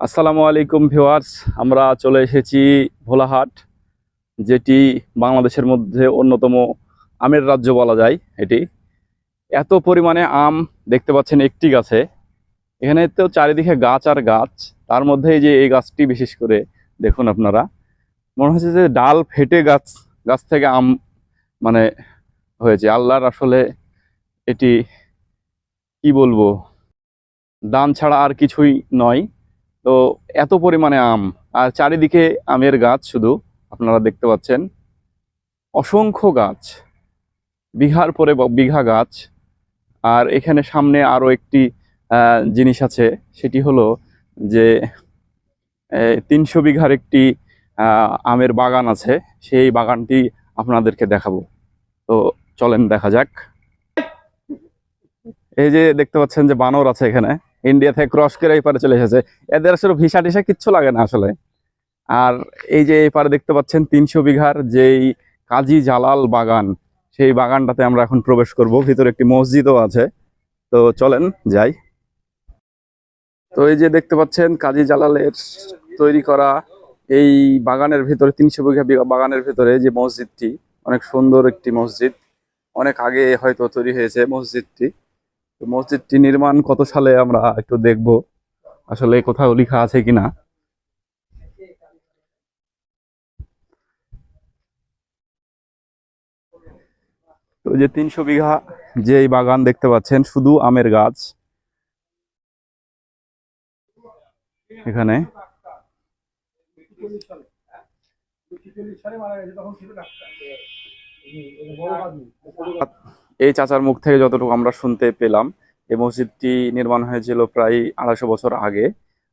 আসসালামু আলাইকুম ভিউয়ার্স। আমরা চলে এসেছি ভোলাহাট, যেটি বাংলাদেশের মধ্যে অন্যতম আমের রাজ্য বলা যায়। এটি এত পরিমাণে আম দেখতে পাচ্ছেন একটি গাছে। এখানে তো চারিদিকে গাছ আর গাছ, তার মধ্যে এই যে এই গাছটি বিশেষ করে দেখুন আপনারা, মনে হচ্ছে যে ডাল ফেটে গাছ গাছ থেকে আম মানে হয়েছে। আল্লাহর আসলে এটি কি বলবো, দান ছাড়া আর কিছুই নয়। তো এত পরিমাণে আম, আর চারিদিকে আমের গাছ শুধু আপনারা দেখতে পাচ্ছেন, অসংখ্য গাছ, বিঘার পরে বিঘা গাছ। আর এখানে সামনে আরো একটি জিনিস আছে, সেটি হলো যে 300 বিঘার একটি আমের বাগান আছে। সেই বাগানটি আপনাদেরকে দেখাবো। তো চলেন দেখা যাক। এই যে দেখতে পাচ্ছেন যে বানর আছে এখানে, ইন্ডিয়া থেকে ক্রস করে এই পারে চলে এসেছে। এদের আসলে ভিসা টিসা কিচ্ছু লাগে না আসলে। আর এই যে এপারে দেখতে পাচ্ছেন 300 বিঘার যেই কাজী জালাল বাগান, সেই বাগানটাতে আমরা এখন প্রবেশ করব। ভিতরে একটি মসজিদও আছে, তো চলেন যাই। তো এই যে দেখতে পাচ্ছেন কাজী জালালের তৈরি করা এই বাগানের ভিতরে, 300 বিঘা বাগানের ভিতরে যে মসজিদটি, অনেক সুন্দর একটি মসজিদ। অনেক আগে হয়তো তৈরি হয়েছে মসজিদটি। তো মসজিদটি নির্মাণ কত সালে আমরা একটু দেখব, আসলে কোথাও লেখা আছে কিনা। তো যে 300 বিঘা যে এই বাগান দেখতে পাচ্ছেন, শুধু আমের গাছ এখানে। এই চাচার মুখ থেকে যতটুকু আমরা শুনতে পেলাম, এই মসজিদটি নির্মাণ হয়েছিল প্রায় 250 বছর আগে।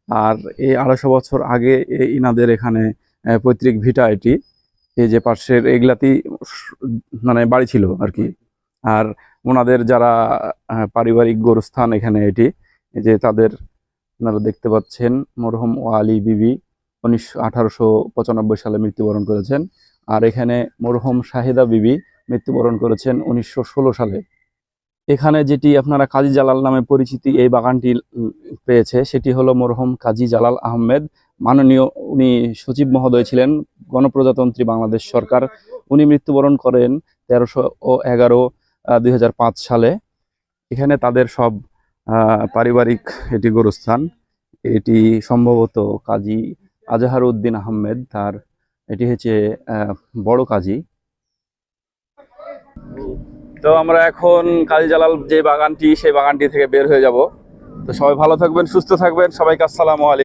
আর এই 250 বছর আগে ইনাদের এখানে পৈতৃক ভিটা এটি। এই যে পাশের এগুলাতেই মানে বাড়ি ছিল আর কি। আর ওনাদের যারা পারিবারিক গোরস্থান এখানে এটি। এই যে তাদের, আপনারা দেখতে পাচ্ছেন, মরহুম ওয়ালি বিবি 1895 সালে মৃত্যুবরণ করেছেন। আর এখানে মরহুম শাহিদা বিবি মৃত্যুবরণ করেছেন 1916 সালে। এখানে যেটি আপনারা কাজী জালাল নামে পরিচিতি এই বাগানটি পেয়েছে, সেটি হলো মরহুম কাজী জালাল আহমেদ। মাননীয় উনি সচিব মহোদয় ছিলেন গণপ্রজাতন্ত্রী বাংলাদেশ সরকার। উনি মৃত্যুবরণ করেন 1311 2005 সালে। এখানে তাদের সব পারিবারিক এটি গোরস্থান। এটি সম্ভবত কাজী আজহার উদ্দিন আহমেদ, তার এটি হচ্ছে বড় কাজী। তো আমরা এখন কাজী জালাল যে বাগানটি, সেই বাগানটি থেকে বের হয়ে যাব। তো সবাই ভালো থাকবেন, সুস্থ থাকবেন। সবাইকে আসসালামু আলাইকুম।